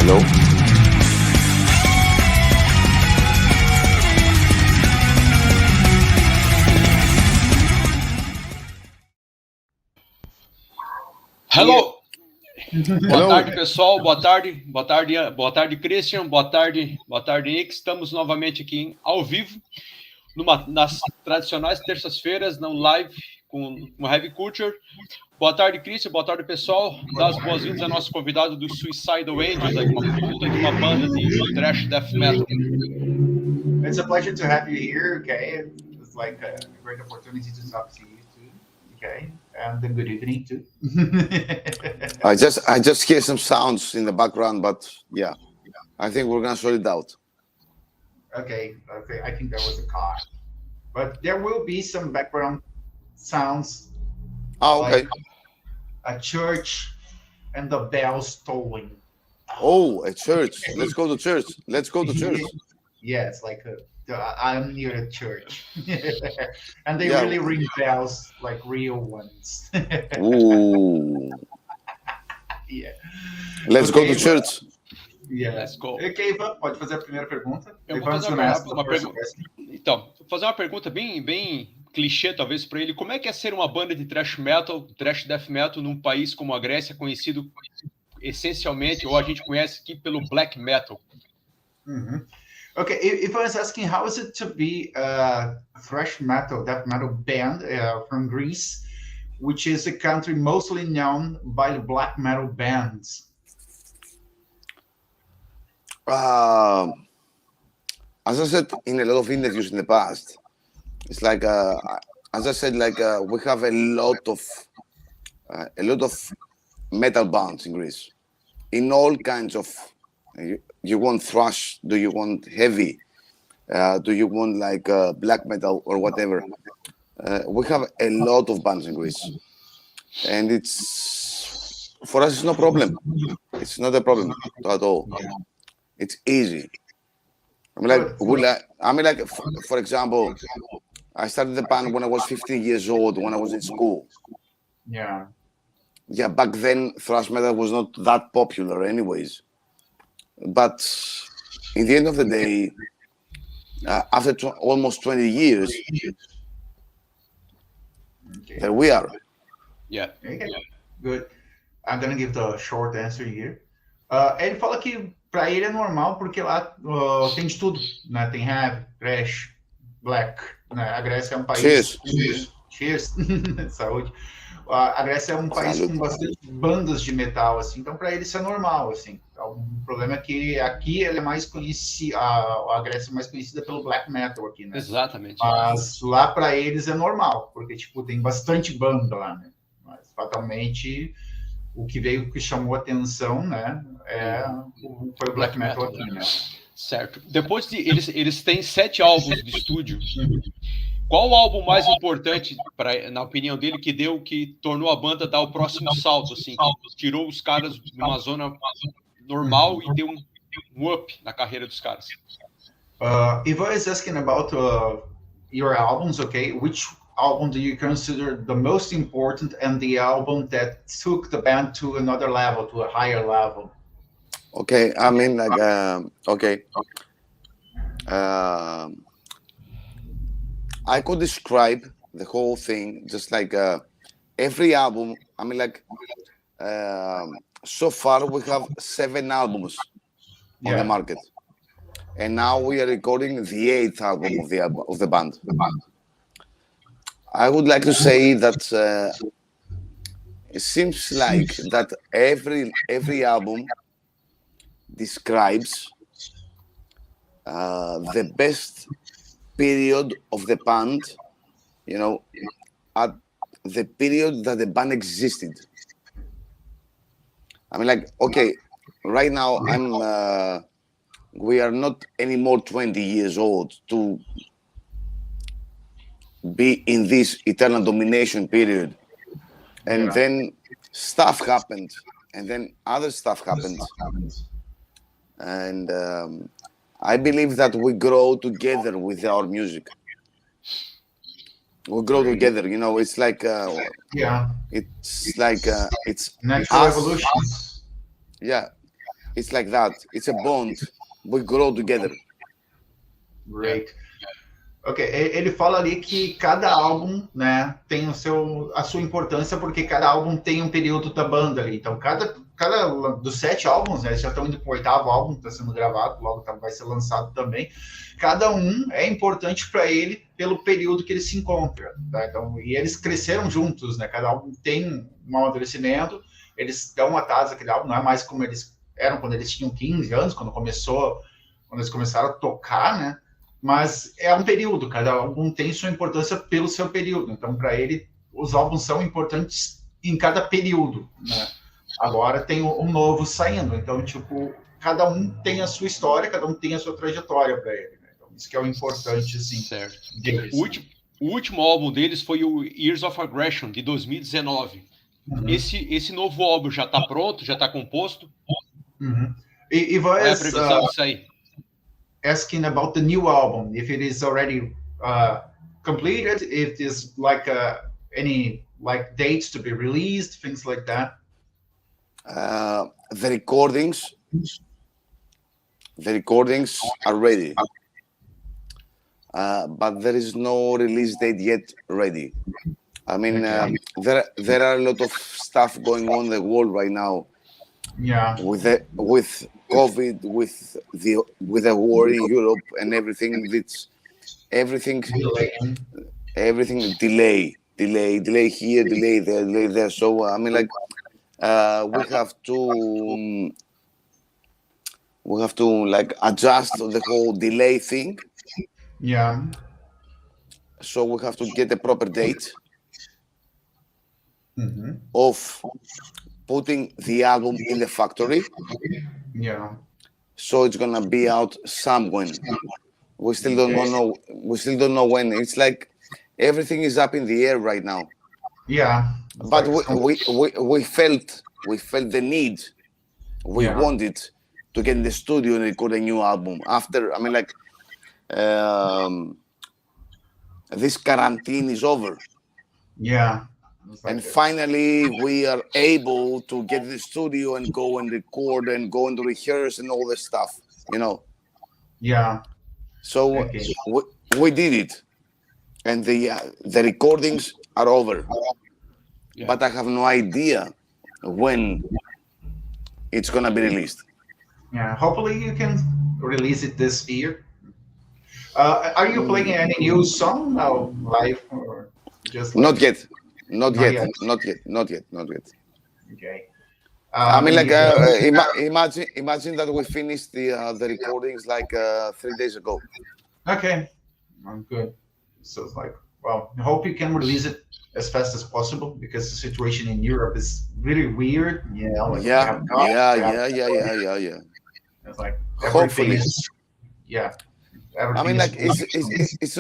Hello. Hello. Boa Hello. tarde, pessoal. Boa tarde, Christian. Boa tarde, Nick. Estamos novamente aqui ao vivo, nas tradicionais terças-feiras, na live com Heavy Culture. Boa tarde, Christian. Boa tarde, pessoal. Dá as boas-vindas ao nosso convidado do Suicidal Angels, uma banda de thrash death metal. It's a pleasure to have you here. Okay, it's like a great opportunity to talk to you too. Okay, and then good evening too. I just hear some sounds in the background, but yeah, I think we're gonna sort it out. Okay, I think that was a car, but there will be some background sounds. Oh, okay. Like a church and the bells tolling. Oh, a church. Let's go to church. Let's go to church. Yes, like I'm near a church, and they Yeah. really ring bells like real ones. Ooh. Yeah. Let's Okay, go to church. Yeah. Let's go. Ok, Ivan, pode fazer a primeira pergunta. Eu vou fazer uma pergunta. Então, vou fazer uma pergunta bem clichê, talvez, para ele. Como é que é ser uma banda de thrash metal, thrash death metal, num país como a Grécia, conhecido essencialmente, ou a gente conhece aqui pelo black metal? Mm-hmm. Okay, Ivan is asking, how is it to be a thrash metal, death metal band from Greece, which is a country mostly known by the black metal bands? As I said in a lot of interviews in the past, it's like as I said, like we have a lot of metal bands in Greece, in all kinds of. You want thrash? Do you want heavy? Do you want like black metal or whatever? We have a lot of bands in Greece, and it's for us. It's no problem. It's not a problem at all. It's easy. For example, I started the band when I was 15 years old, when I was in school. Yeah. Yeah, back then thrash metal was not that popular, anyways. But in the end of the day, after almost 20 years, Okay. there we are. Yeah. Okay. Good. I'm gonna give the short answer here. Ele fala que para ele é normal porque lá tem de tudo, né? Tem heavy, thrash, black, né? A Grécia é um país. Cheers. Saúde. A Grécia é um país com bastante bandas de metal, assim. Então para ele isso é normal, assim. O problema é que aqui ele é mais conhecido, a Grécia é mais conhecida pelo black metal aqui, né? Exatamente. Mas lá para eles é normal, porque tipo tem bastante banda lá, né? Mas fatalmente o que chamou atenção, né? Foi o black metal aqui, né? Certo. Depois de eles têm 7 álbuns de estúdio. Qual o álbum mais importante, na opinião dele, que tornou a banda dar o próximo salto, assim, que tirou os caras de uma zona normal e deu um up na carreira dos caras? Ivan is asking about your albums, okay? Which album do you consider the most important and the album that took the band to another level, to a higher level? Okay, I mean, like, okay. I could describe the whole thing just like every album. I mean, like, so far we have 7 albums on the market, and now we are recording the 8th album of the band. I would like to say that it seems like that every album describes the best period of the band, you know, at the period that the band existed. I mean, like, okay, right now we are not anymore 20 years old to be in this eternal domination period. And then stuff happened, and then other stuff happened. And I believe that we grow together with our music. We grow together, you know. It's like it's like it's natural evolution. Yeah, it's like that. It's a bond. We grow together. Great. Ok, ele fala ali que cada álbum, né, tem a sua importância, porque cada álbum tem um período da banda ali. Então, cada dos 7 álbuns, né, eles já estão indo para o 8º álbum, está sendo gravado, logo vai ser lançado também. Cada um é importante para ele pelo período que ele se encontra. Tá? Então, e eles cresceram juntos, né? Cada álbum tem um amadurecimento, eles dão uma tasa aquele álbum, não é mais como eles eram quando eles tinham 15 anos, quando eles começaram a tocar, né? Mas é um período, cada álbum tem sua importância pelo seu período. Então, para ele, os álbuns são importantes em cada período, né? Agora tem um novo saindo, então, tipo, cada um tem a sua história, cada um tem a sua trajetória para ele, né? Então, isso que é o importante, assim. Certo. Deles, O último álbum deles foi o Years of Aggression, de 2019. Uhum. Esse novo álbum já está pronto, já está composto? Uhum. E Qual é a previsão disso aí? Asking about the new album, if it is already completed, if there's like any like dates to be released, things like that. The recordings are ready, but there is no release date yet ready. I mean, there are a lot of stuff going on in the world right now. Yeah. With COVID, with the war in Europe and everything, everything delay here, delay there. So I mean, like, we have to like adjust the whole delay thing. Yeah. So we have to get a proper date Mm-hmm. of putting the album in the factory. Yeah. So it's gonna be out somewhere. We still don't know. We still don't know when. It's like everything is up in the air right now. Yeah. But we felt the need. We wanted to get in the studio and record a new album. After, I mean, like, this quarantine is over. Yeah. And finally, we are able to get in the studio and go and record and go and rehearse and all this stuff, you know. Yeah. So we did it, and the recordings are over. Yeah. But I have no idea when it's gonna be released. Yeah. Hopefully, you can release it this year. Are you playing any new song now live or just? Like... Not yet. Not yet. Okay. I mean, like, imagine that we finished the recordings like 3 days ago. Okay, I'm good. So it's like, well, I hope you can release it as fast as possible because the situation in Europe is really weird. You know, like yeah. It's like hopefully, I mean, like, it's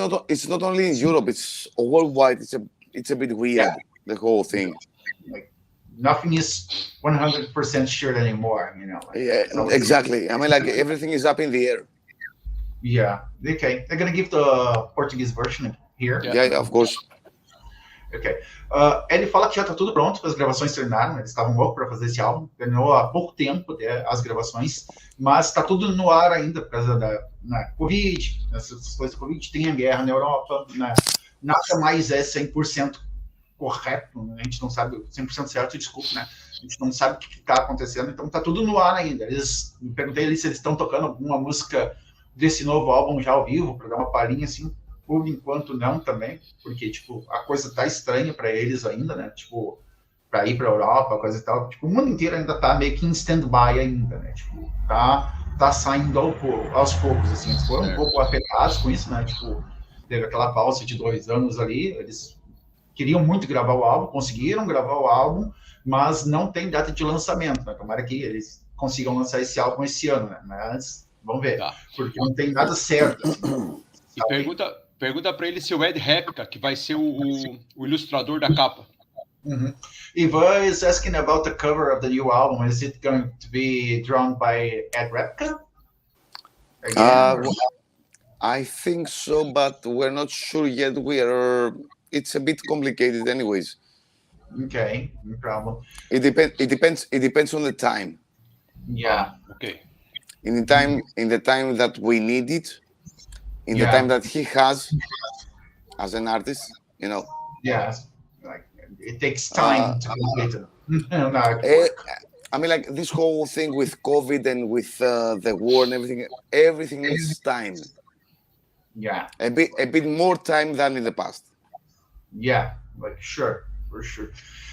not only in Europe; it's worldwide. It's a bit weird, the whole thing. Like nothing is 100% sure anymore, you know. Like, exactly. I mean, like everything is up in the air. Yeah. Okay. They're gonna give the Portuguese version here. Yeah, of course. Ok. Ele fala que já está tudo pronto, as gravações terminaram, eles estavam loucos para fazer esse álbum, terminou há pouco tempo as gravações, mas está tudo no ar ainda por causa da Covid, essas coisas da Covid, tem a guerra na Europa, né? Nada mais é 100% correto, né? A gente não sabe, 100% certo, desculpa, né? A gente não sabe o que está acontecendo, então está tudo no ar ainda. Me perguntei ali se eles estão tocando alguma música desse novo álbum já ao vivo, para dar uma palhinha assim. Por enquanto não também, porque, tipo, a coisa tá estranha para eles ainda, né? Tipo, para ir para a Europa, coisa e tal. Tipo, o mundo inteiro ainda tá meio que em stand-by ainda, né? Tipo, tá saindo aos poucos, assim. Eles foram um pouco afetados com isso, né? Tipo, teve aquela pausa de 2 anos ali, eles queriam muito gravar o álbum, conseguiram gravar o álbum, mas não tem data de lançamento, né? Tomara que eles consigam lançar esse álbum esse ano, né? Mas, vamos ver, porque não tem nada certo, assim. E pergunta para ele se o Ed Replica, que vai ser o ilustrador da capa. Mm-hmm. Ivan is asking about the cover of the new album. Is it going to be drawn by Ed Replica? I think so, but we're not sure yet. It's a bit complicated, anyways. Okay, no problem. It depends on the time. Yeah. Okay. In the time that we need it, in the Yeah. time that he has as an artist, Yeah. Like it takes time to complete an Eh, artwork. I mean, like this whole thing with COVID and with the war and everything needs time. Yeah. A bit more time than in the past. Yeah. Like sure, for sure.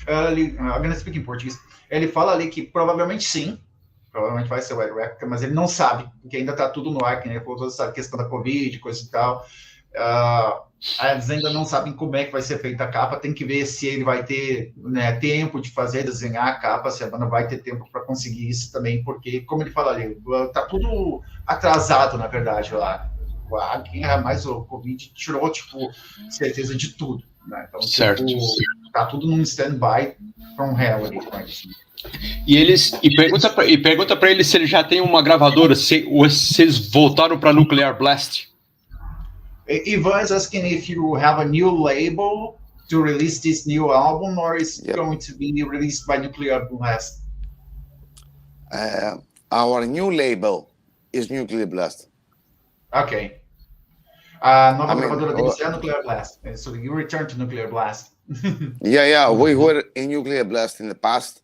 I'm gonna speak in português. Ele fala ali que provavelmente sim, provavelmente vai ser o Ed Replica, mas ele não sabe, porque ainda tá tudo no ar, que nem ele falou, toda essa questão da Covid, coisa e tal. Eles ainda não sabem como é que vai ser feita a capa, tem que ver se ele vai ter, né, tempo de desenhar a capa, se a banda vai ter tempo para conseguir isso também, porque, como ele fala ali, tá tudo atrasado, na verdade, lá. Quem era mais o Covid tirou, tipo, certeza de tudo, né? Então, certo. Tipo, tá tudo num stand-by from hell ali. E pergunta para ele se ele já tem uma gravadora, se eles voltaram para Nuclear Blast. Ivan is asking if you have a new label to release this new album, or is it going to be released by Nuclear Blast? Our new label is Nuclear Blast. Okay. Nova gravadora deles é Nuclear Blast. So you return to Nuclear Blast. Yeah. We were in Nuclear Blast in the past.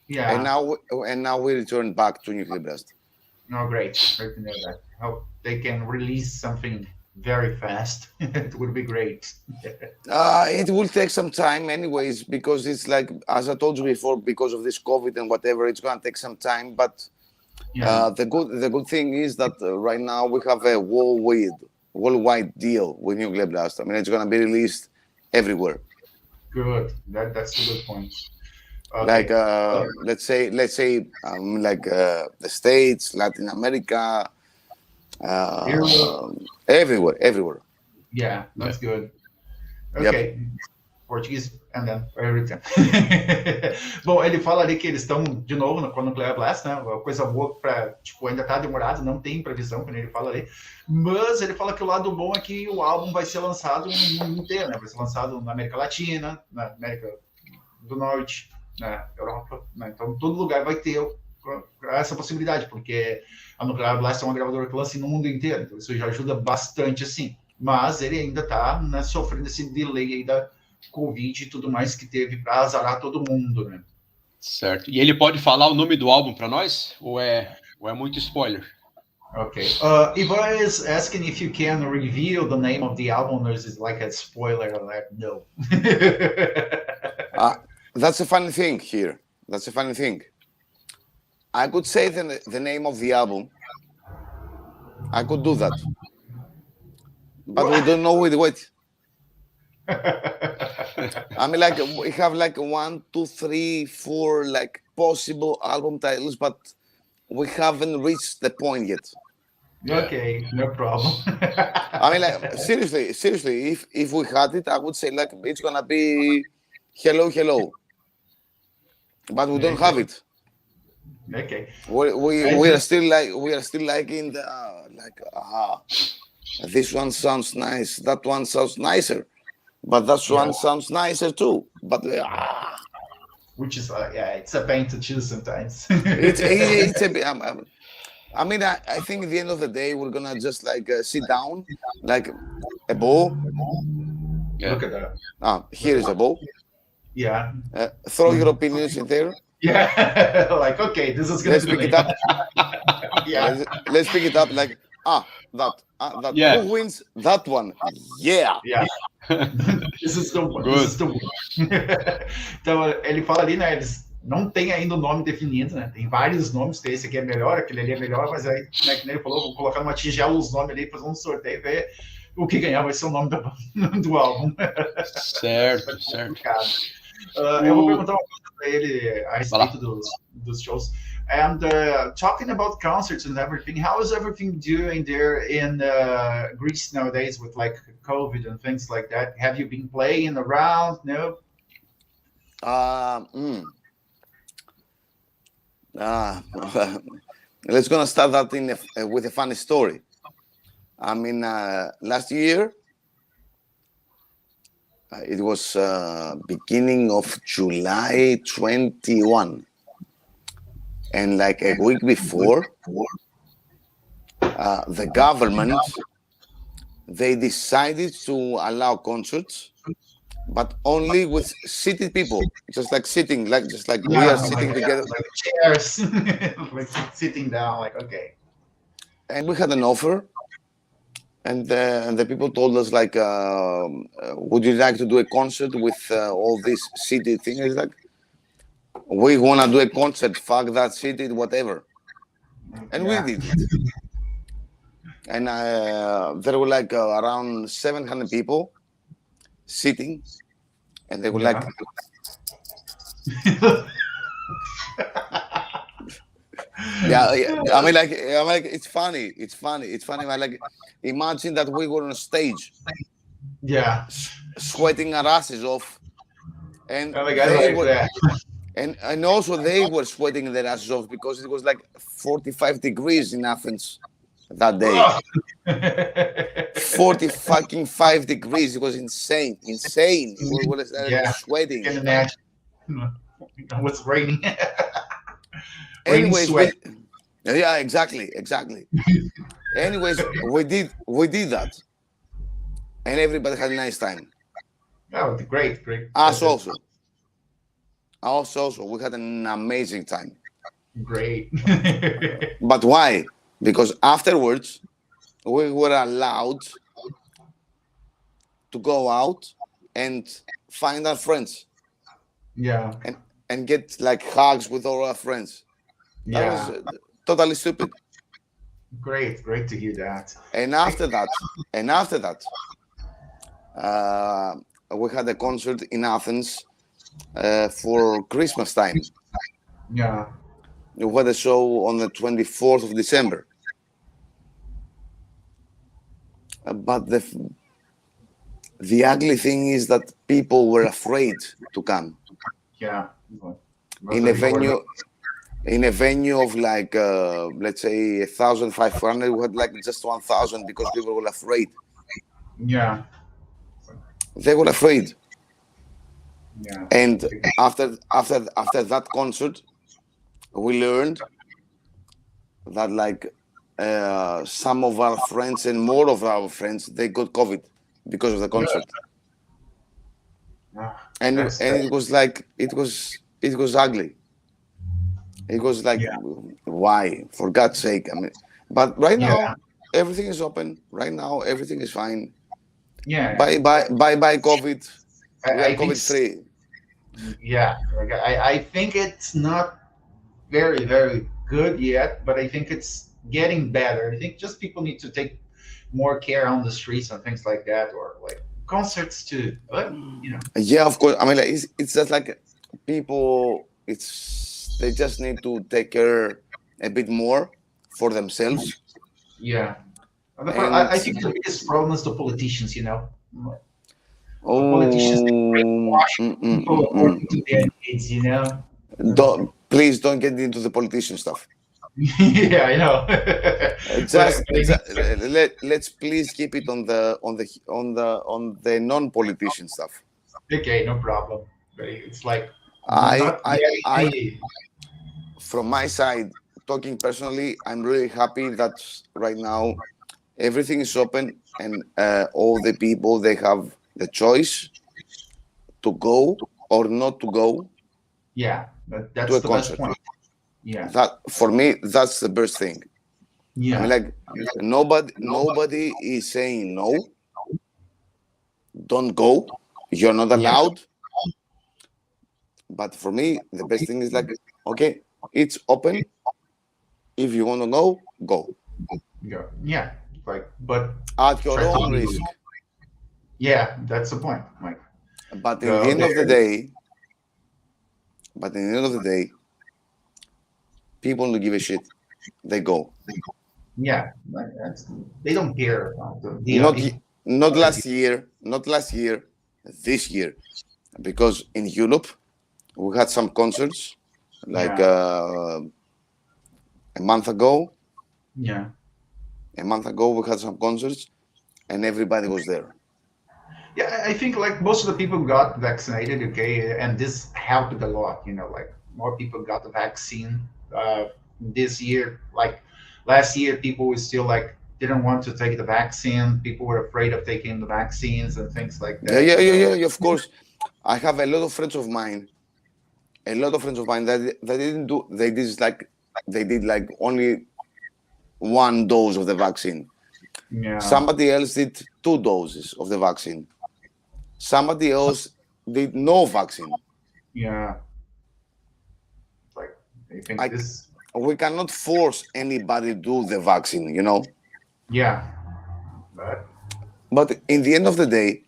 Yeah. And now we return back to Nuclear Blast. Oh, great. Great to know that. Hope they can release something very fast. It would be great. It will take some time anyways, because it's like, as I told you before, because of this COVID and whatever, it's going to take some time. But the good thing is that right now we have a worldwide deal with Nuclear Blast. I mean, it's going to be released everywhere. Good. That's a good point. Okay. Like let's say like the States, Latin America, everywhere. Yeah, that's good. Okay. Yep. Português and then everything. Bom, ele fala ali que eles estão de novo com o Nuclear Blast, né? Uma coisa boa para, tipo, ainda tá demorado, não tem previsão, como ele fala ali. Mas ele fala que o lado bom é que o álbum vai ser lançado no mundo inteiro, né? Vai ser lançado na América Latina, na América do Norte, na Europa, né? Então todo lugar vai ter essa possibilidade, porque a Nuclear Blast é uma gravadora que lança no mundo inteiro, então isso já ajuda bastante, assim. Mas ele ainda tá, né, sofrendo esse delay aí da Covid e tudo mais que teve para azarar todo mundo, né? Certo. E ele pode falar o nome do álbum para nós? Ou é muito spoiler? Okay. Ivan is asking if you can reveal the name of the album, or is it like a spoiler alert? No. That's a funny thing here. That's a funny thing. I could say the name of the album. I could do that. But we don't know what. I mean, like, we have like 1, 2, 3, 4 like possible album titles, but we haven't reached the point yet. Okay, no problem. I mean, like, seriously, if we had it, I would say like it's gonna be hello, but we don't have it. Okay. We are still like in the this one sounds nice, that one sounds nicer. But that one sounds nicer too. But which is it's a pain to choose sometimes. it's a bit. I mean, I think at the end of the day, we're gonna just like sit down, like a bow. Yeah. Look at that. Here is a bow. Yeah. Throw your opinions in there. Yeah. Like, okay, this is gonna. Let's pick it up. Yeah. Let's pick it up. Like that. Yeah. Who wins that one? Yeah. Yeah. This is the one. Good. This is the one. Então, ele fala ali, né? Eles não tem ainda o nome definido, né? Tem vários nomes. Esse aqui é melhor, aquele ali é melhor, mas aí, né, que nem ele falou, vou colocar numa tigela os nomes ali, fazer um sorteio e ver o que ganhar vai ser o nome do álbum. Certo. Eu vou perguntar uma coisa para ele a respeito dos shows. And talking about concerts and everything, how is everything doing there in Greece nowadays with like COVID and things like that? Have you been playing around? No? Let's gonna start that with a funny story. I mean, last year, it was beginning of July 21. and like a week before, the government, they decided to allow concerts, but only with seated people, just like sitting, like just like we are sitting together. Like chairs, like sitting down. Like okay. And we had an offer, and the people told us like, would you like to do a concert with all these seated things? It's like, we want to do a concert, fuck that seated, whatever. And we did it. And there were like around 700 people sitting, and they were like, yeah, I mean, like, it's funny. I like, imagine that we were on stage, sweating our asses off, and and also they were sweating their asses off because it was like 45 degrees in Athens that day. 45 degrees. It was insane. We were sweating. Can imagine. It was raining. Anyways, yeah, exactly. Anyways, we did that, and everybody had a nice time. Oh, great. Us also, we had an amazing time. Great. But why? Because afterwards, we were allowed to go out and find our friends. Yeah. And get like hugs with all our friends. That was totally stupid. Great to hear that. And after that, we had a concert in Athens for Christmas time. Yeah. We had a show on the 24th of December. But the ugly thing is that people were afraid to come. Yeah. In a venue of like, let's say 1,500, we had like just 1,000 because people were afraid. Yeah. They were afraid. Yeah. And after that concert, we learned that like some of our friends and more of our friends, they got COVID because of the concert. Yeah. And it was like it was ugly. It was like, why? For God's sake! I mean, but right now everything is open. Right now everything is fine. Yeah. Bye COVID. We are COVID free. Yeah. Like I think it's not very, very good yet, but I think it's getting better. I think just people need to take more care on the streets and things like that, or like concerts too. But Yeah, of course. I mean, like, it's just like people. They just need to take care a bit more for themselves. Yeah. I think the biggest problem is the politicians. Politicians brainwash people according to their needs. Please don't get into the politician stuff. Yeah, I know. Let's please keep it on the non-politician stuff. Okay, no problem. It's like from my side, talking personally, I'm really happy that right now everything is open and all the people, they have the choice to go or not to go. Yeah, that's to a the concert. best point. Yeah, that for me, that's the best thing. Yeah, I mean, like nobody is saying no. Don't go. You're not allowed. But for me, the best thing is like, okay, it's open. If you want to go, go. Yeah. Like, but at your own risk. Yeah, that's the point. Like, but in the end of the day, people don't give a shit. They go. Yeah, they don't care about not last year, this year, because in Europe we had some concerts like a month ago. Yeah, a month ago we had some concerts, and everybody was there. Yeah, I think like most of the people got vaccinated, okay, and this helped a lot. Like more people got the vaccine, this year, like last year, people were still like didn't want to take the vaccine. People were afraid of taking the vaccines and things like that. Yeah. Of course, I have a lot of friends of mine. A lot of friends of mine that they didn't do. They did like only one dose of the vaccine. Yeah. Somebody else did 2 doses of the vaccine. Somebody else did no vaccine. Yeah. Like I think this. We cannot force anybody to do the vaccine, you know. Yeah. But in the end of the day,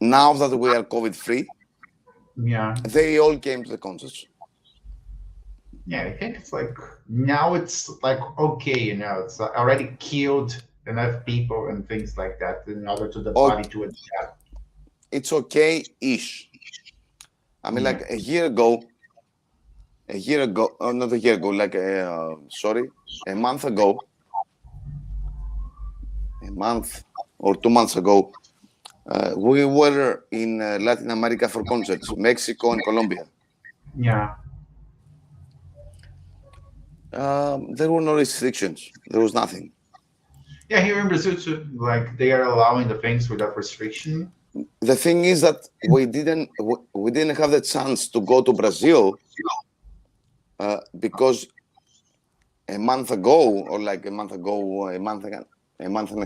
now that we are COVID-free, yeah, they all came to the concerts. Yeah, I think it's like now it's like okay, you know, it's already killed enough people and things like that in order to the body to adapt. It's okay-ish. I mean, like a year ago, not a year ago, like a month ago, a month or 2 months ago, we were in Latin America for concerts, Mexico and Colombia. Yeah. There were no restrictions. There was nothing. Yeah, here in Brazil too, like they are allowing the things without restriction. The thing is that we didn't have the chance to go to Brazil because a month and a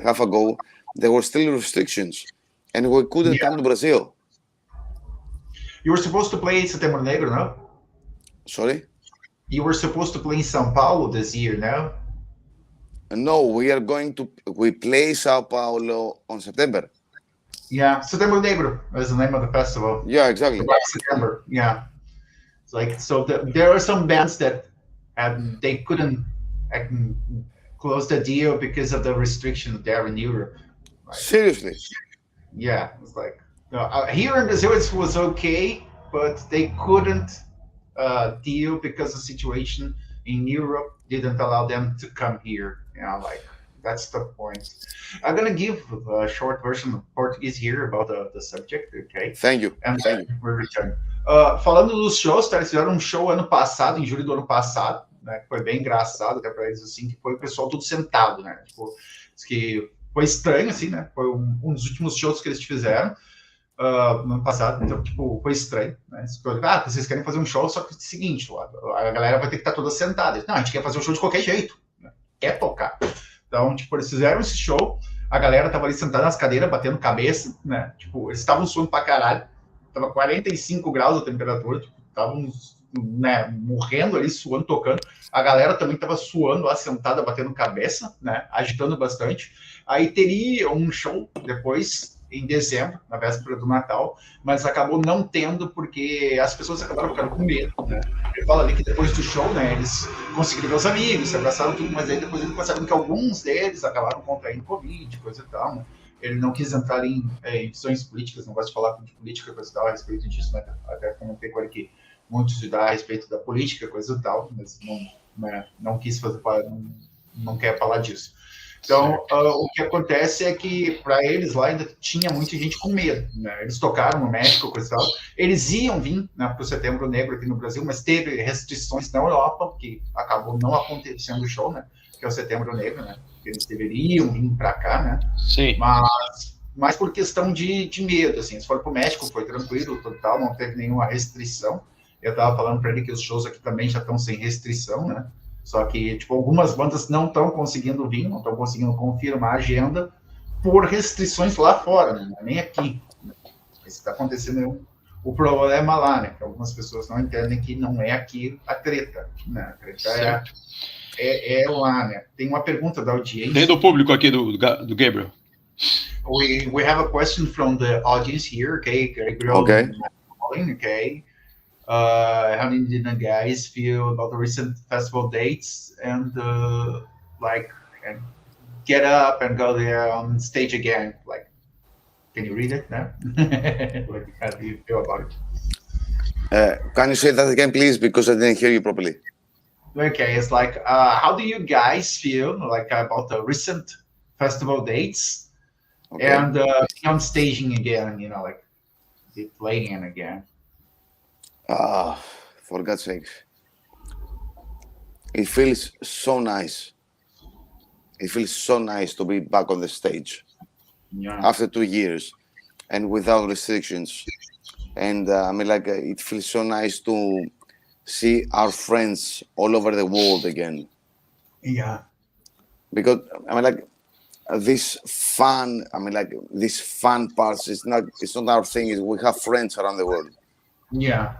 half ago, there were still restrictions, and we couldn't come to Brazil. You were supposed to play Setembro Negro, no? Sorry? You were supposed to play in São Paulo this year, no? No, we play Sao Paulo on September. Yeah, Setembro Negro is the name of the festival. Yeah, exactly. September, yeah. It's like, so there are some bands that they couldn't close the deal because of the restriction there in Europe. Like, seriously? Yeah, it's like, here in Brazil it was okay, but they couldn't deal because the situation in Europe didn't allow them to come here. You know, like that's the point. I'm gonna give a short version of Portuguese here about the subject, okay? Thank you. And Thank you. We'll return. Falando dos shows, tá, eles fizeram um show ano passado, em julho do ano passado, né? Que foi bem engraçado, até para eles assim, que foi o pessoal tudo sentado, né? Tipo, que foi estranho, assim, né? Foi um dos últimos shows que eles fizeram. No ano passado, então, tipo, foi estranho, né? Vocês querem fazer um show, só que é o seguinte, a galera vai ter que estar toda sentada. Não, a gente quer fazer um show de qualquer jeito, né? Quer tocar. Então, tipo, eles fizeram esse show, a galera tava ali sentada nas cadeiras, batendo cabeça, né? Tipo, eles estavam suando pra caralho, tava 45 graus a temperatura, tipo, estavam, né, morrendo ali, suando, tocando. A galera também tava suando lá, sentada, batendo cabeça, né? Agitando bastante. Aí teria um show depois, em dezembro, na véspera do Natal, mas acabou não tendo porque as pessoas acabaram ficando com medo, né? Ele fala ali que depois do show, né, eles conseguiram ver os amigos, se abraçaram tudo, mas aí depois eles pensaram que alguns deles acabaram contraindo Covid, coisa e tal, né? Ele não quis entrar em visões políticas, não gosta de falar de política, coisa e tal, a respeito disso, né? Até comentei com ele que muito se dá a respeito da política, coisa e tal, mas não quis fazer, não quer falar disso. Então, o que acontece é que para eles lá ainda tinha muita gente com medo, né? Eles tocaram no México, coisa e tal. Eles iam vir, né, para o Setembro Negro aqui no Brasil, mas teve restrições na Europa, que acabou não acontecendo o show, né? Que é o Setembro Negro, né? Eles deveriam vir para cá, né? Sim. Mas por questão de medo, assim. Eles foram para o México, foi tranquilo, total, não teve nenhuma restrição. Eu estava falando para ele que os shows aqui também já estão sem restrição, né? Só que, tipo, algumas bandas não estão conseguindo vir, não estão conseguindo confirmar a agenda por restrições lá fora, né? Nem aqui. Isso está acontecendo o problema lá, né? Que algumas pessoas não entendem que não é aqui a treta, né? A treta é lá, né? Tem uma pergunta da audiência. Tem do público aqui, do Gabriel. We have a question from the audience here, okay? Gabriel, okay. Okay. How did the guys feel about the recent festival dates and and get up and go there on stage again? Like, can you read it now? Like, how do you feel about it? Can you say that again, please? Because I didn't hear you properly. Okay, it's like, how do you guys feel like about the recent festival dates and on staging again? You know, like playing again. For God's sake. it feels so nice. It feels so nice to be back on the stage after 2 years and without restrictions. And it feels so nice to see our friends all over the world again. Yeah. Because this fun parts it's not our thing. We have friends around the world. Yeah.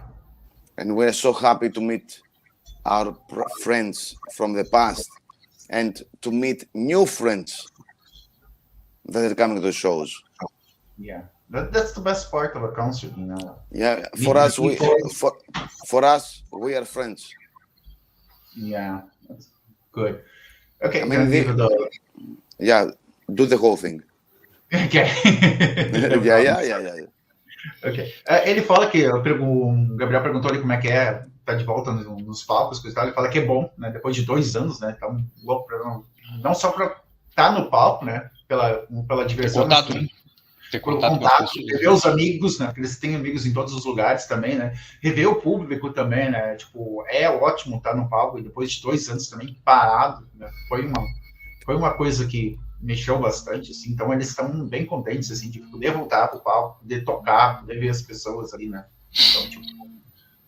And we're so happy to meet our friends from the past and to meet new friends that are coming to the shows. Yeah, that's the best part of a concert, Yeah, for us, we are friends. Yeah, that's good. Okay, do the whole thing. Okay. Yeah. Ok. Ele fala que o Gabriel perguntou ali como é que tá de volta nos palcos, coisa e tal. Ele fala que é bom, né? Depois de 2 anos, né? Tá louco não só para estar no palco, né? Pela diversão, ter contato, rever os amigos, né? Porque eles têm amigos em todos os lugares também, né? Rever o público também, né? Tipo, é ótimo estar no palco e depois de 2 anos também parado, né? Foi uma coisa que mexeu bastante, assim, então eles estão bem contentes, assim, de poder voltar pro palco, poder tocar, poder ver as pessoas ali, né? Então, tipo,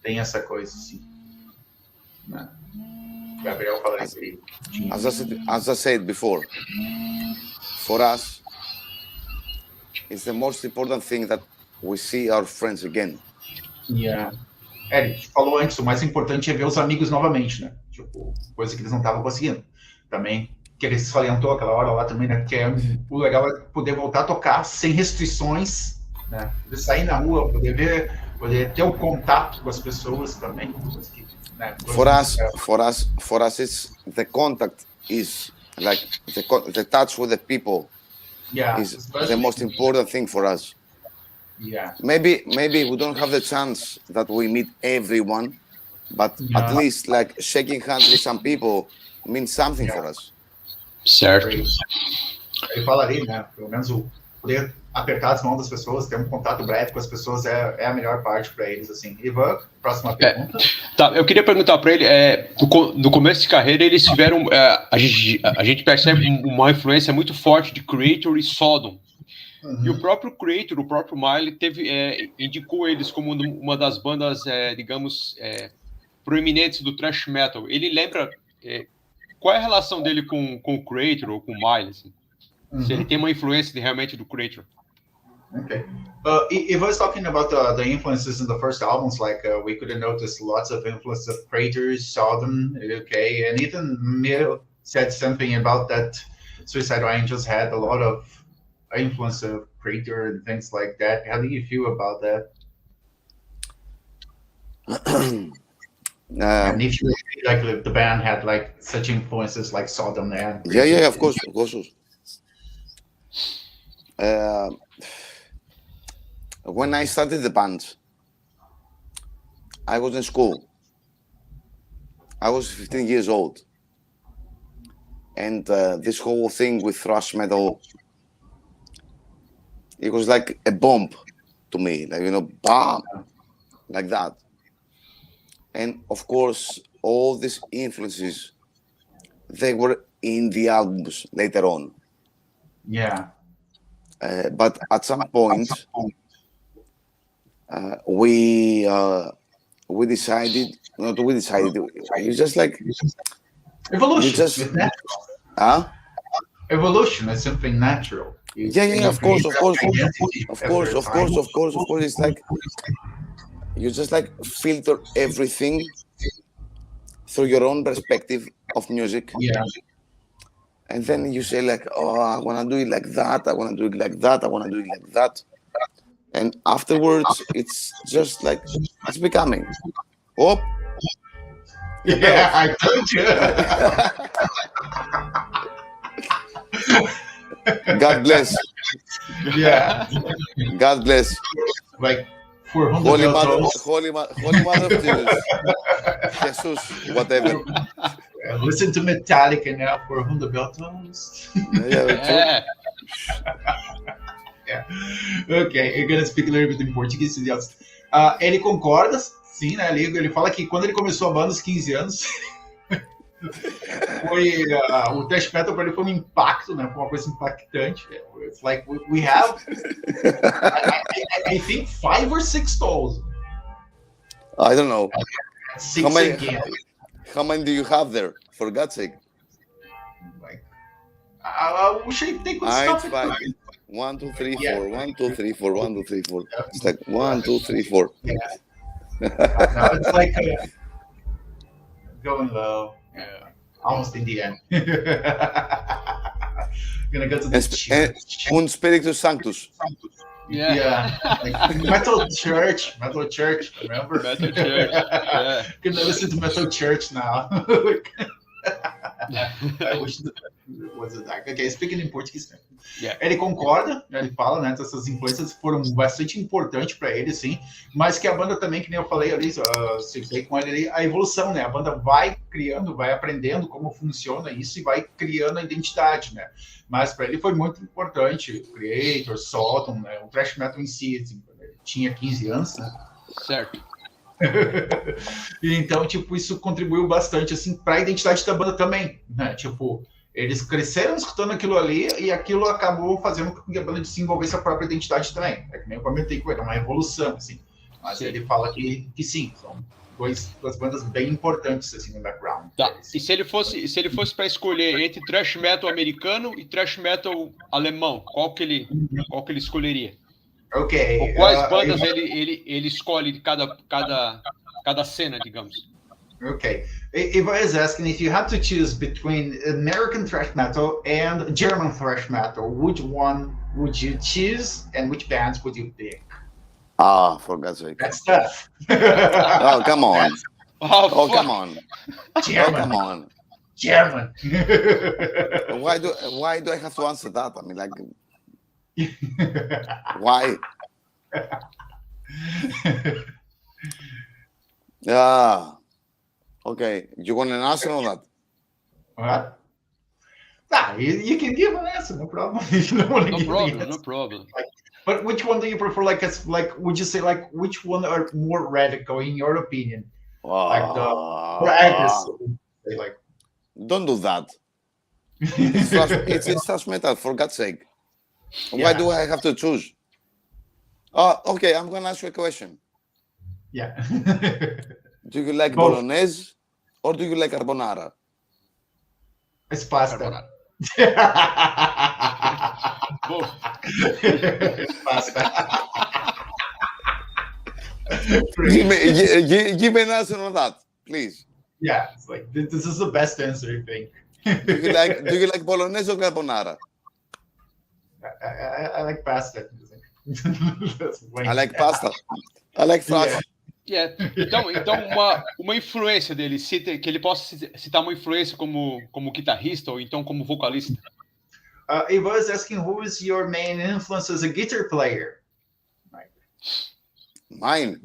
tem essa coisa, assim. Né? Gabriel fala isso aí. As I said before, for us, it's the most important thing that we see our friends again. Yeah. Ele falou antes, o mais importante é ver os amigos novamente, né? Tipo, coisa que eles não estavam conseguindo. Também que ele salientou aquela hora lá também, né? Que o legal é poder voltar a tocar sem restrições, né? Poder sair na rua, poder ter o contato com as pessoas também. Que, né? For us, it's the contact is like the touch with the people. Yeah, is the most important thing for us. Yeah. Maybe we don't have the chance that we meet everyone, but at least like shaking hands with some people means something for us. Certo. Ele fala ali, né? Pelo menos o poder apertar as mãos das pessoas, ter um contato breve com as pessoas é a melhor parte para eles, assim. Ivan, próxima pergunta. Tá, eu queria perguntar para ele, no começo de carreira eles tiveram, a gente percebe uma influência muito forte de Creator e Sodom. E o próprio Creator, o próprio Miley, indicou eles como uma das bandas, digamos, proeminentes do Thrash Metal. Ele lembra qual é a relação dele com o Creator ou com o Miley? Assim? Se ele tem uma influência realmente do Creator. Okay. If I was talking about the influences in the first albums, like we could have noticed lots of influence of Creators, Sodom, okay, and even Mill said something about that Suicidal Angels had a lot of influence of Creator and things like that. How do you feel about that? And if you feel like the band had like such influences like Sodom and Creator? Yeah, of course. When I started the band, I was in school. I was 15 years old. And this whole thing with thrash metal, it was like a bomb to me, like, bam, like that. And of course, all these influences, they were in the albums later on. Yeah. But at some point, we decided. It's just like evolution. Evolution is something natural. Of course. It's like you just like filter everything through your own perspective of music. Yeah. And then you say like, oh, I want to do it like that. I want to do it like that. I want to do it like that. And afterwards, it's just like, it's becoming. Oh. Yeah, I told you. God bless. Yeah. God bless. Like, for Holy Mother of Jesus. Jesus, whatever. Listen to Metallica now for Hundertbeltons. Yeah. Yeah. Okay, I'm gonna speak a little bit in Portuguese. Ele concorda, sim, né? Ele fala que quando ele começou a banda aos 15 anos, O thrash metal para ele foi um impacto, né? Foi uma coisa impactante. It's like we have, I think 5 or 6 stalls. I don't know. 6 How many- again. How many do you have there? For God's sake. Like, I wish I take It's stuff. fine. 1, 2, 3, Yeah. 4. 1, 2, 3, 4. 1, 2, 3, 4. It's like 1, 2, 3, 4. Yeah. Now it's like going low. É. Almost in the end. Gonna go to the church. Un Spiritus Sanctus. Yeah. Yeah, like metal church, remember? Metal Church. É. Gonna listen to metal church now. I wish that was it. Okay, speaking in Portuguese. Yeah. Ele concorda, né, ele fala, né, essas influências foram bastante importantes para ele, sim, mas que a banda também, que nem eu falei ali, citei com ele, a evolução, né, a banda vai criando, vai aprendendo como funciona isso e vai criando a identidade, né, mas para ele foi muito importante, o Creator, Sodom, né, o thrash metal em si, assim, ele tinha 15 anos, né. Certo. E então, tipo, isso contribuiu bastante, assim, para a identidade da banda também, né, tipo, eles cresceram escutando aquilo ali e aquilo acabou fazendo com que a banda desenvolvesse a própria identidade também. É que nem eu comentei que era uma evolução, assim. Mas Sim. ele fala que sim, são duas bandas bem importantes, assim, no background. Tá. E se ele fosse para escolher entre thrash metal americano e thrash metal alemão, qual que ele escolheria? Ok. Ou quais bandas ele escolhe de cada cena, digamos? Okay. If I was asking if you had to choose between American thrash metal and German thrash metal, which one would you choose and which bands would you pick? Ah, for God's sake. That's tough. Oh, come on. Oh, fuck. come on. Oh, German. come on. German. Why do I have to answer that? I mean, like, why? Okay. You want an answer on that? What? Nah, you can give an answer, no problem. If you don't want to No give problem, the no answer. problem. But which one do you prefer? Like, would you say, like, which one are more radical in your opinion? Like the more aggressive? Say, like, Don't do that. It's thrash metal, for God's sake. Why Yeah. do I have to choose? Okay, I'm going to ask you a question. yeah. Do you like Both. bolognese or do you like carbonara? It's pasta. Carbonara. Both. It's pasta. Give me an answer on that, please. Yeah, it's like this is the best answer, I think. Do you like bolognese or carbonara? I like pasta. That's why- I like pasta. I like thrash. Yeah. Então uma influência dele, que ele possa citar uma influência como guitarrista ou então como vocalista. If I was asking who is your main influence as a guitar player? Mine.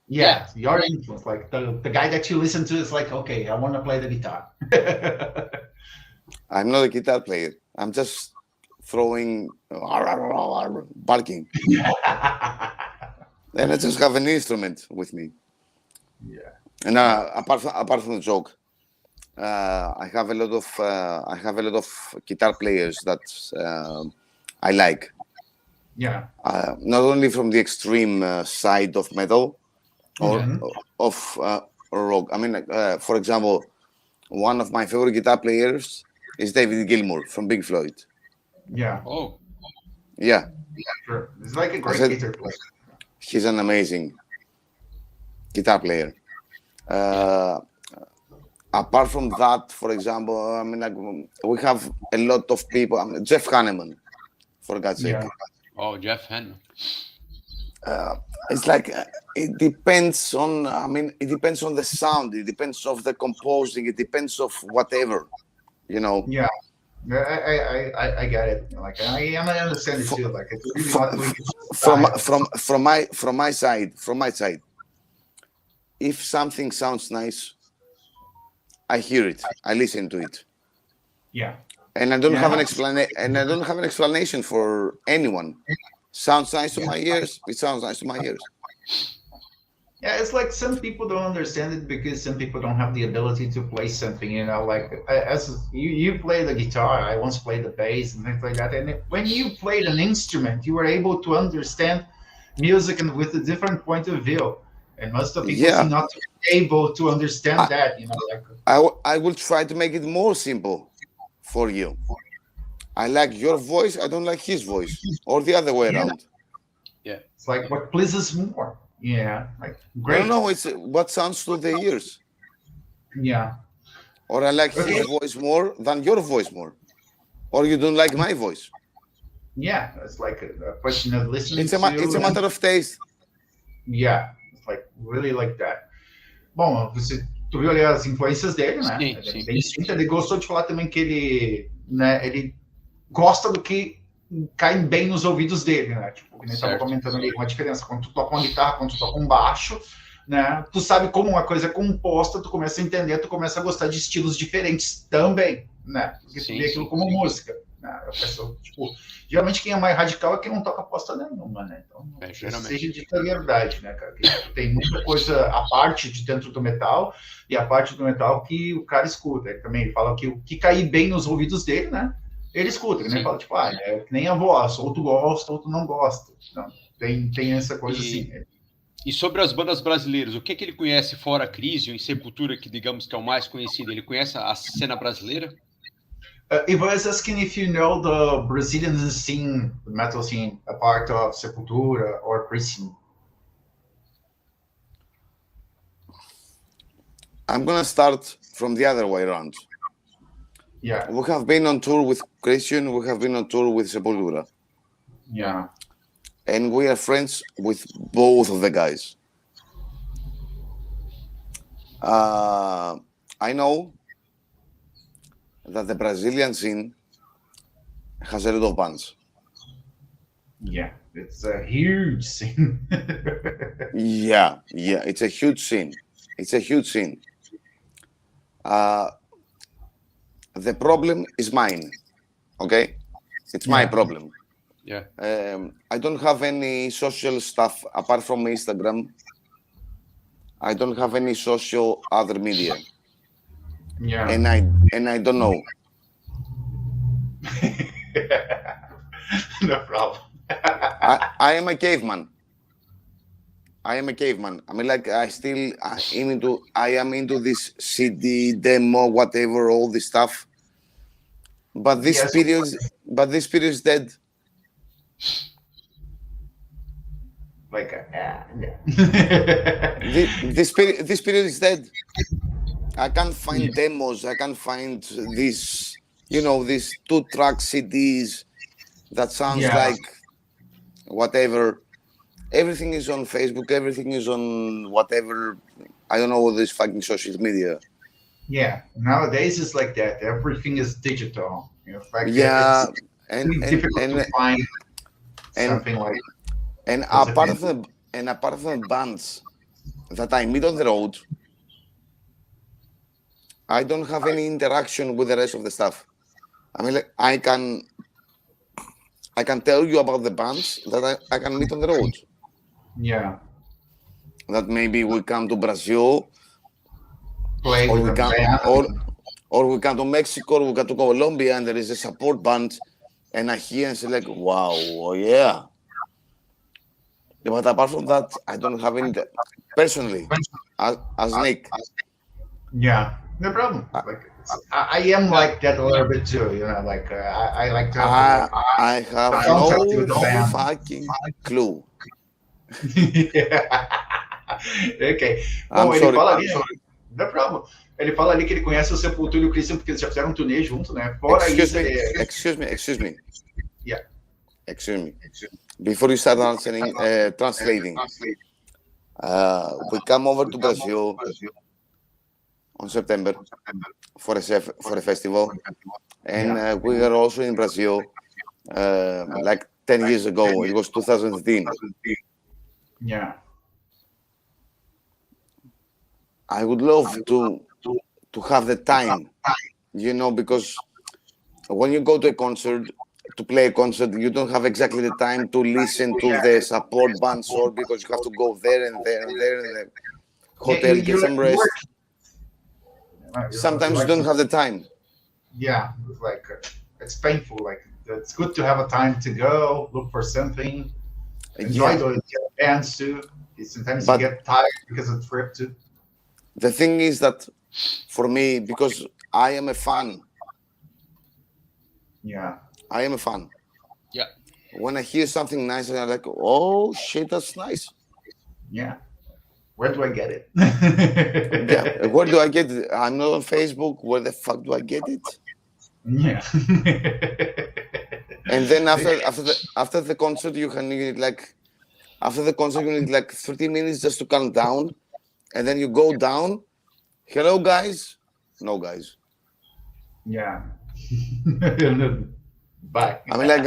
Yeah, your influence, like the guy that you listen to is like, okay, I want to play the guitar. I'm not a guitar player. I'm just throwing, barking. And I just have an instrument with me. Yeah. And apart from the joke, I have a lot of guitar players that I like. Yeah. Not only from the extreme side of metal or of rock. I mean, for example, one of my favorite guitar players is David Gilmour from Pink Floyd. Yeah. Oh, Yeah, Sure. It's like a great said- guitar player. he's an amazing guitar player. Apart from that, for example, I mean, like, we have a lot of people. I mean, Jeff Hanneman, for God's sake. Yeah. Jeff Hanneman. It's like it depends on. I mean, it depends on the sound. It depends of the composing. It depends of whatever, you know. Yeah. I get it. Like I understand it too. Like it's really not like From my side, if something sounds nice, I hear it. I listen to it, yeah. and I don't have an Yeah. explanation. And I don't have an explanation for anyone. Sounds nice to my ears. It sounds nice to my ears. Yeah, it's like some people don't understand it because some people don't have the ability to play something. Like as you play the guitar, I once played the bass and things like that. And when you played an instrument, you were able to understand music and with a different point of view. And most of people seem Yeah, not to be able to understand I, that. Like I will try to make it more simple for you. I like your voice. I don't like his voice, or the other way yeah, around. Yeah. it's like what pleases more. Yeah, like No, great. no, it's what sounds to the ears. Yeah. Or I like Okay. his voice more than your voice more. Or you don't like my voice. Yeah, it's like a question of listening It's a to. matter of taste. Yeah, it's like really like that. Bom, tu viu ali as influências dele, né? Sim, Ele sim. é bem distinto. Ele gostou de falar também que ele, né, ele gosta do que cai bem nos ouvidos dele, né? Tipo, que nem estava Certo. comentando ali, uma diferença. Quando tu toca uma guitarra, quando tu toca um baixo, né? Tu sabe como uma coisa é composta, tu começa a entender, tu começa a gostar de estilos diferentes também, né? Porque tu Sim, vê aquilo sim, como sim. música. Né? A pessoa, tipo, geralmente quem é mais radical é quem não toca aposta nenhuma, né? Então, Geralmente. seja dita a verdade, né, cara? Que tem muita coisa, a parte de dentro do metal e a parte do metal que o cara escuta. Ele também fala que o que cair bem nos ouvidos dele, né? Ele escuta, ele nem fala, tipo, é que nem a voz, ou tu gosta ou tu não gosta. Não, tem essa coisa assim. E sobre as bandas brasileiras, o que ele conhece fora Crisium e Sepultura, que digamos que é o mais conhecido? Ele conhece a cena brasileira? He was asking if you know the Brazilian scene, the metal scene, a part of Sepultura or Crisium. I'm gonna start from the other way around. Yeah. We have been on tour with Christian, we have been on tour with Sepultura. Yeah. And we are friends with both of the guys. I know that the Brazilian scene has a lot of bands. Yeah, it's a huge scene. Yeah, it's a huge scene. It's a huge scene. The problem is mine, okay? It's my problem. Yeah. I don't have any social stuff apart from Instagram. I don't have any social other media, Yeah. and I don't know. No problem. I am a caveman. I mean, like I am into this CD demo, whatever, all this stuff. But this Yes. period is dead. Like, yeah. This period is dead. I can't find demos. I can't find these, these 2-track CDs that sounds like whatever. Everything is on Facebook. Everything is on whatever. I don't know all this fucking social media. Yeah. Nowadays it's like that. Everything is digital. Like Yeah, it's difficult to find something like. And apart of the bands that I meet on the road, I don't have any interaction with the rest of the stuff. I mean, like, I can tell you about the bands that I can meet on the road. Yeah. That maybe we come to Brazil, Play or with we come, or we come to Mexico, or we come to Colombia, and there is a support band, and I hear and say like, wow, oh yeah. But apart from that, I don't have any personally as Nick. Yeah, no problem. Like I am like that a little bit too. Like I like to. I have no fucking clue. Ok. I'm Bom, ele sorry. fala ali, no problem. Ele fala ali que ele conhece o Sepultura e o Christian porque eles já fizeram um turnê junto, né? Fora isso, Excuse me. Yeah. Excuse me. Before you start answering, translating, we come over to Brazil on September for a festival, and we were also in Brazil like 10 years ago. It was 2015. Yeah. I would love to have the time, because when you go to a concert, to play a concert, you don't have exactly the time to listen to the support band song because you have to go there and there and there and there. Hotel, get some rest. Sometimes you don't have the time. Yeah, it's like it's painful. Like it's good to have a time to go look for something. Enjoy the bands too. Sometimes you get tired because of the trip too. The thing is that for me, because I am a fan. Yeah. I am a fan. Yeah. When I hear something nice, I'm like, oh shit, that's nice. Yeah. Where do I get it? Yeah. Where do I get it? I'm not on Facebook. Where the fuck do I get it? Yeah. And then after the concert, you need like 30 minutes just to calm down, and then you go down. Hello, guys. No, guys. Yeah. Bye. I mean, like,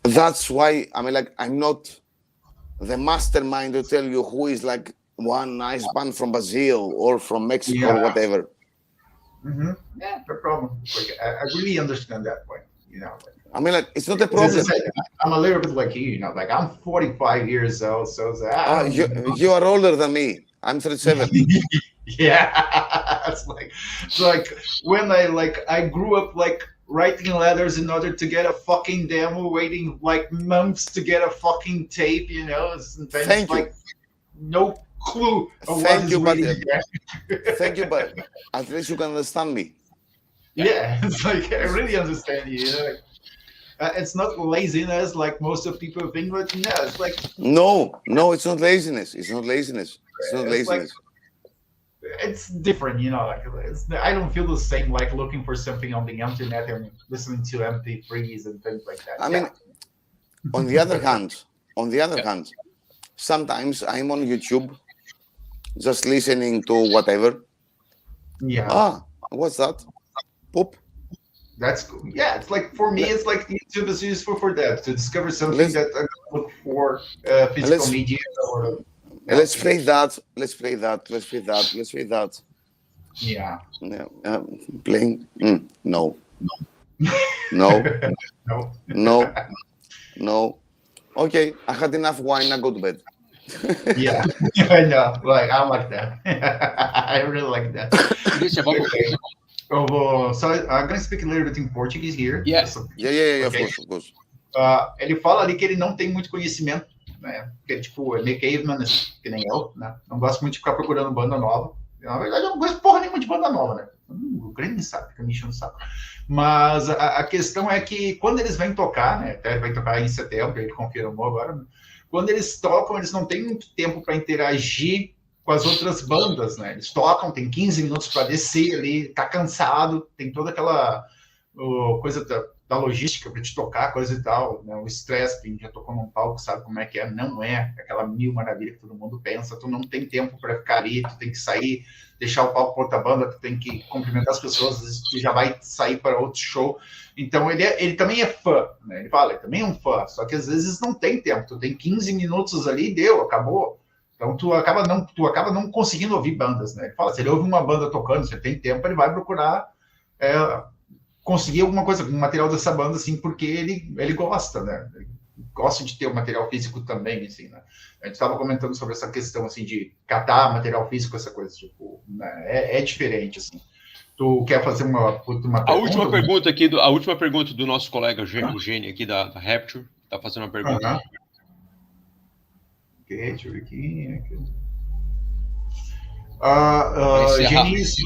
that's why I mean, like, I'm not the mastermind to tell you who is like one nice band from Brazil or from Mexico or whatever. Mm-hmm. Yeah, no problem. Like, I really understand that point. You know. Like, I mean, like, it's not a problem. I'm a little bit like you know, like I'm 45 years old, so you are older than me. I'm 37. Yeah, it's like when I grew up like writing letters in order to get a fucking demo, waiting like months to get a fucking tape. You know, Thank you. No clue. Thank you, but at least you can understand me. Yeah, it's like I really understand you. You know, like, it's not laziness like most of people think, but no, it's like no, it's not laziness. It's not laziness. Like, it's different, you know. Like I don't feel the same like looking for something on the internet and listening to MP3s and things like that. I mean, on the other hand, sometimes I'm on YouTube, just listening to whatever. Yeah. What's that? Poop. That's cool. Yeah, it's like for me, it's like YouTube is useful for that to discover something that I look for physical media or. Let's play that. Yeah. Playing? No. No. Okay, I had enough wine. I go to bed. Yeah, I know. Like I like that. I really like that. So I'm gonna speak a little bit in Portuguese here. Yeah, okay. Of course. Ele fala ali que ele não tem muito conhecimento, né? Porque, tipo, é meio caveman, que nem eu, né? Não gosto muito de ficar procurando banda nova. Na verdade, eu não gosto porra nenhuma de banda nova, né? O Grêmio sabe, fica me enchendo o saco. Mas a questão é que quando eles vêm tocar, né? Até vai tocar em setembro, ele confirmou agora, né? Quando eles tocam, eles não têm muito tempo para interagir com as outras bandas, né? Eles tocam, tem 15 minutos para descer ali, tá cansado, tem toda aquela coisa da logística para te tocar, coisa e tal, né? O estresse, quem já tocou num palco sabe como é que é, não é aquela mil maravilha que todo mundo pensa, tu não tem tempo para ficar ali, tu tem que sair, deixar o palco para outra banda, tu tem que cumprimentar as pessoas, às vezes tu já vai sair para outro show. Então ele também é fã, né? Ele fala, ele também é um fã, só que às vezes não tem tempo, tu tem 15 minutos ali, deu, acabou. Então tu acaba não conseguindo ouvir bandas, né? Ele fala, se ele ouve uma banda tocando, se ele tem tempo, ele vai procurar conseguir alguma coisa, um material dessa banda, assim, porque ele gosta, né? Ele gosta de ter o material físico também, assim, né? A gente estava comentando sobre essa questão, assim, de catar material físico, essa coisa, tipo, né? É diferente, assim. Tu quer fazer uma pergunta? A última pergunta do nosso colega, o Gênio aqui da Rapture, tá fazendo uma pergunta. Ok, deixa eu ver aqui. Jenny is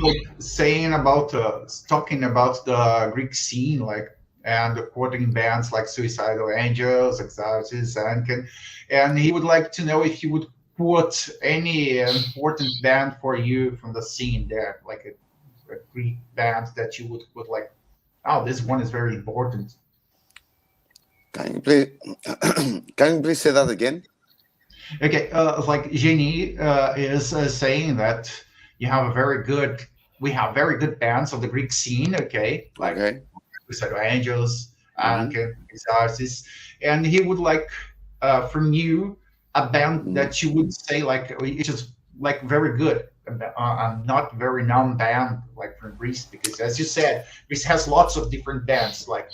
talking about the Greek scene, like, and quoting bands like Suicidal Angels, Exorcists, and he would like to know if you would quote any important band for you from the scene there, like a Greek band that you would put, like, oh, this one is very important. Can you please say that again? Okay, like Jenny is saying that we have very good bands of the Greek scene, okay? Like Suicidal Angels, Exorcists, and he would like from you a band that you would say like it's just like very good, not very known band like from Greece, because as you said, Greece has lots of different bands like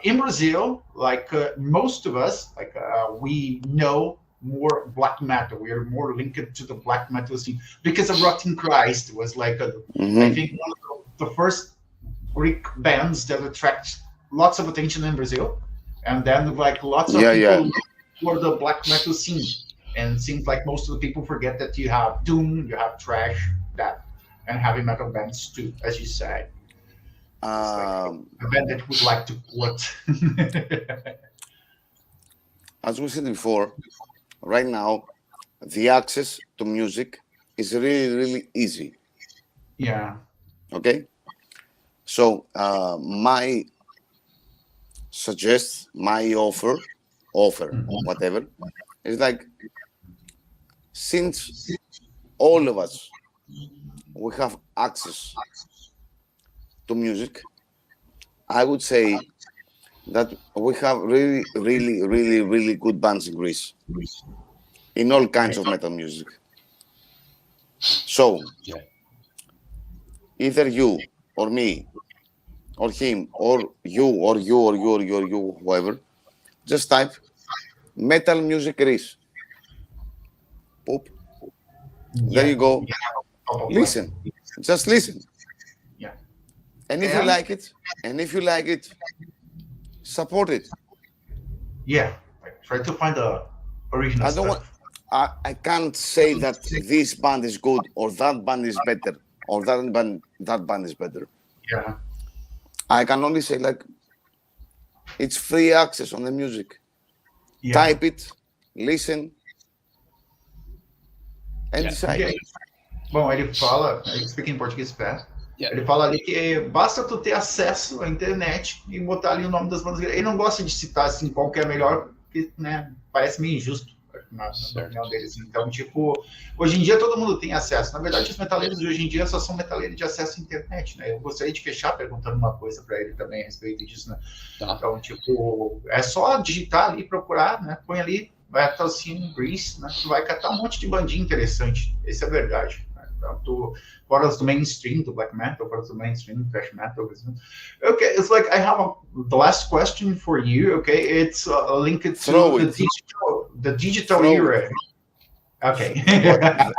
In Brazil, like most of us, like we know more black metal. We are more linked to the black metal scene because of Rotten Christ was like I think one of the first Greek bands that attract lots of attention in Brazil, and then like lots of people look for the black metal scene. And it seems like most of the people forget that you have doom, you have thrash, that, and heavy metal bands too, as you said. Like a band that would like to quote. As we said before, right now, the access to music is really, really easy. Yeah. Okay? So, my offer, whatever, is like, since all of us, we have access to music, I would say that we have really, really, really, really good bands in Greece in all kinds of metal music. So, either you or me or him or you, whoever, just type metal music Greece. Boop. There you go. Listen. Just listen. Yeah. And if you like it, support it. Yeah. Try to find the original stuff. I can't say that this band is good or that band is better or that band is better. Yeah. I can only say like it's free access on the music. Yeah. Type it, listen, and decide. Okay. Bom, ele fala, ele explica em português fast. Yeah. Ele fala ali que basta tu ter acesso à internet e botar ali o nome das bandas. Ele não gosta de citar assim qual que é a melhor, porque, né, parece meio injusto na opinião deles. Então, tipo, hoje em dia todo mundo tem acesso. Na verdade, os metaleiros de hoje em dia só são metaleiros de acesso à internet, né? Eu gostaria de fechar perguntando uma coisa para ele também a respeito disso, né? Tá. Então, tipo, é só digitar ali, procurar, né? Põe ali Metal Scene Greece, né? Tu vai catar um monte de bandinha interessante. Isso é verdade. Tanto fora do mainstream do black metal, fora do mainstream do thrash metal. Okay, it's like I have the last question for you. Okay, it's linked to the digital era. Okay.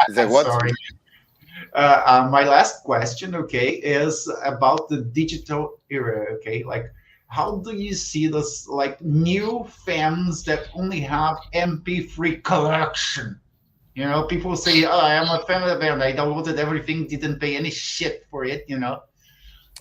The what? Sorry. My last question, okay, is about the digital era. Okay, like how do you see this, like new fans that only have MP3 collection? You know, people say, "Oh, I'm a fan of the band. I downloaded everything, didn't pay any shit for it." You know,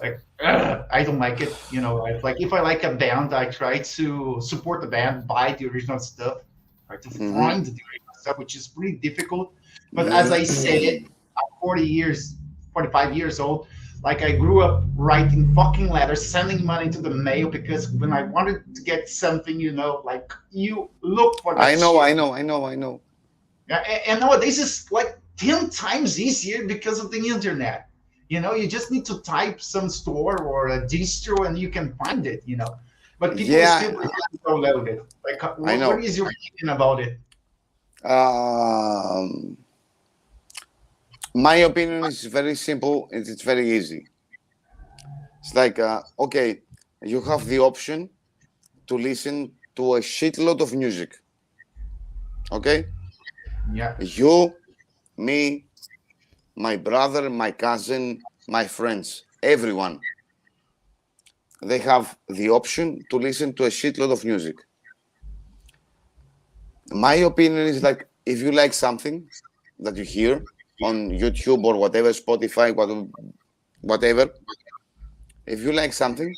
like I don't like it. You know, like if I like a band, I try to support the band, buy the original stuff, try to find the original stuff, which is pretty difficult. But as I said, I'm 45 years old. Like I grew up writing fucking letters, sending money to the mail because when I wanted to get something, you know, like you look for that I know. Yeah, and nowadays it's like 10 times easier because of the internet. You know, you just need to type some store or a distro and you can find it, you know. But people still download it. Like, what is your opinion about it? My opinion is very simple and it's very easy. It's like, okay, you have the option to listen to a shitload of music. Okay? Yeah. You, me, my brother, my cousin, my friends, everyone. They have the option to listen to a shitload of music. My opinion is like, if you like something that you hear on YouTube or whatever, Spotify, whatever, if you like something,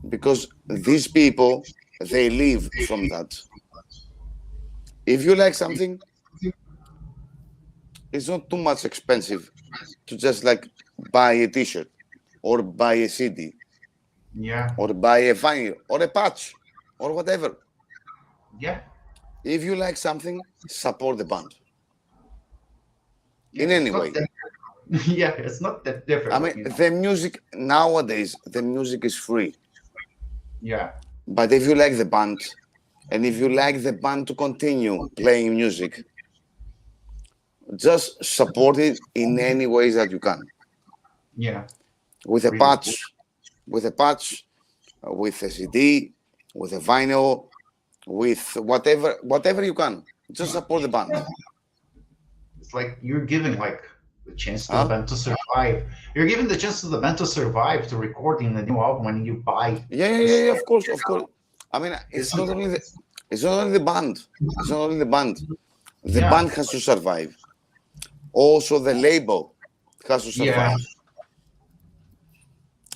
because these people, they live from that. If you like something, it's not too much expensive to just like buy a t-shirt or buy a CD, or buy a vinyl or a patch or whatever. Yeah. If you like something, support the band. In any way. Yeah, it's not that different. I mean, the music nowadays, the music is free. Yeah. But if you like the band, and if you like the band to continue playing music, just support it in any ways that you can. Yeah. With a patch, with a CD, with a vinyl, with whatever you can. Just support the band. It's like you're giving like the chance to the band to survive. You're giving the chance to the band to survive, to recording the new album when you buy. Yeah, of course. I mean, it's not only the band. It's not only the band. The band has to survive. Also, the label has to survive. Yeah.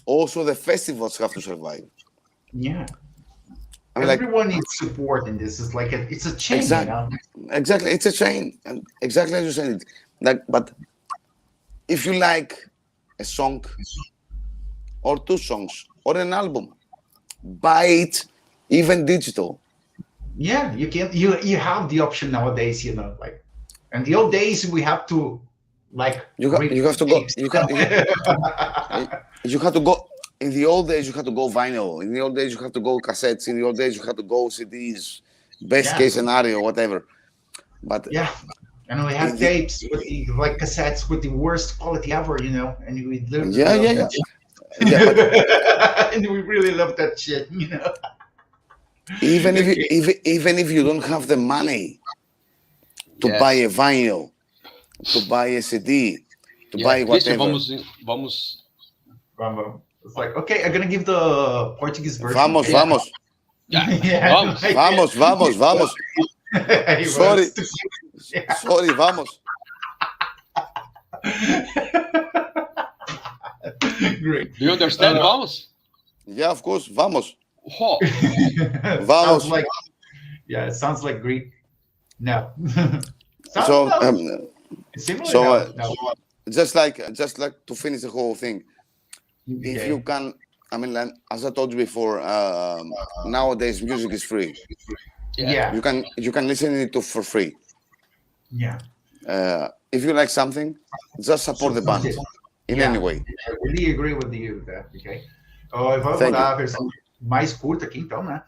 Also, the festivals have to survive. Yeah. I mean, everyone needs support in this. It's like it's a chain. Exactly, it's a chain, and exactly as you said. But if you like a song or two songs or an album, buy it, even digital. Yeah, you can. You have the option nowadays. Like, and the old days we have to, like, you have to go. You have to go. In the old days, you had to go vinyl. In the old days, you had to go cassettes. In the old days, you had to go CDs. Best case scenario, whatever. But and we had tapes with like cassettes with the worst quality ever, and we lived. Yeah. And we really love that shit, Even if you don't have the money to buy a vinyl, to buy a CD, to buy whatever. Vamos. It's like, okay, I'm gonna give the Portuguese version. Vamos. Vamos. Sorry, vamos. Great. Do you understand vamos? Yeah, of course, vamos. Oh. Vamos. It sounds like Greek. No. Just like to finish the whole thing. If you can, I mean, as I told you before, nowadays music is free. Yeah. You can listen it for free. Yeah. If you like something, just support the band in any way. I really agree with you there, okay? Eu vou dar a versão mais curta aqui, então, né?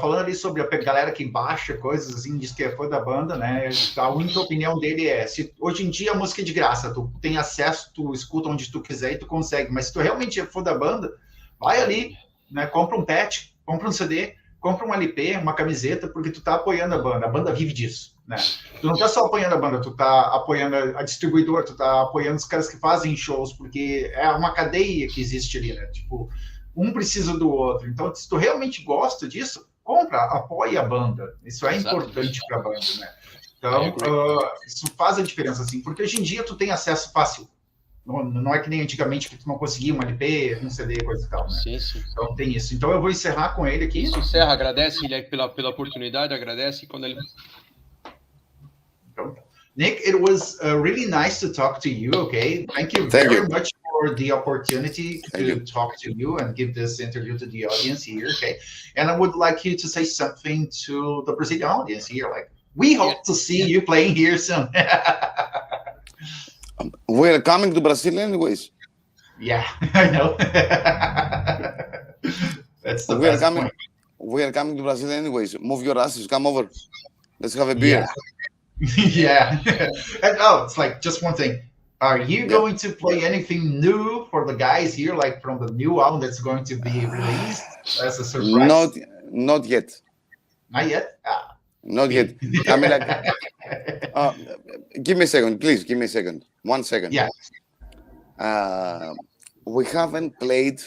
Falando ali sobre a galera que baixa coisas, assim, diz que é fã da banda, né? A única opinião dele é, hoje em dia a música é de graça, tu tem acesso, tu escuta onde tu quiser e tu consegue, mas se tu realmente é fã da banda, vai ali, né? Compra um patch, compra um CD, compra um LP, uma camiseta, porque tu tá apoiando a banda vive disso, né? Tu não tá só apoiando a banda, tu tá apoiando a distribuidora, tu tá apoiando os caras que fazem shows, porque é uma cadeia que existe ali, né? Tipo, um precisa do outro. Então, se tu realmente gosta disso, compra, apoia a banda. Isso é importante para a banda, né? Então, isso faz a diferença, assim, porque hoje em dia tu tem acesso fácil. Não é que nem antigamente que tu não conseguia um LP, um CD, coisa e tal, né? Sim. Então, tem isso. Então, eu vou encerrar com ele aqui. Isso, encerra, agradece ele pela oportunidade, agradece quando ele... Então, Nick, it was really nice to talk to you, okay? Thank you very much for the opportunity to talk to you and give this interview to the audience here, okay? And I would like you to say something to the Brazilian audience here, like, we hope to see you playing here soon. We're coming to Brazil anyways. Yeah, I know. That's the best point. We are coming to Brazil anyways. Move your asses, come over. Let's have a beer. Yeah. And it's like just one thing. Are you going to play anything new for the guys here, like from the new album that's going to be released as a surprise? Not yet. Not yet? Not yet. I mean, like, give me a second, please. Give me a second. 1 second. Yeah. We haven't played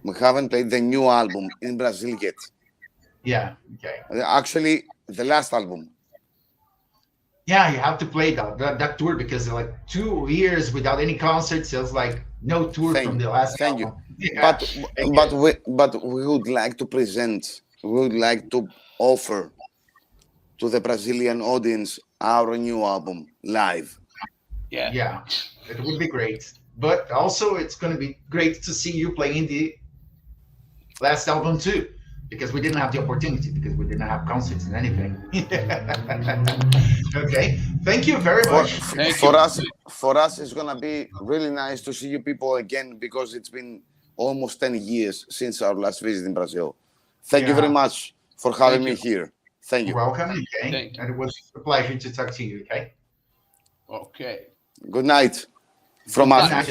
the new album in Brazil yet. Yeah. Okay. Actually, the last album. Yeah, you have to play that tour because like 2 years without any concerts. It was like no tour from the last album. Yeah. But we would like to present. We would like to offer to the Brazilian audience our new album live. Yeah, it would be great. But also, it's going to be great to see you playing the last album too, because we didn't have the opportunity, because we didn't have concerts and anything. Okay, thank you very much. For us, it's going to be really nice to see you people again, because it's been almost 10 years since our last visit in Brazil. Thank you very much for having me here. Thank you. You're welcome. Okay. And it was a pleasure to talk to you. Okay. Okay. Good night from us.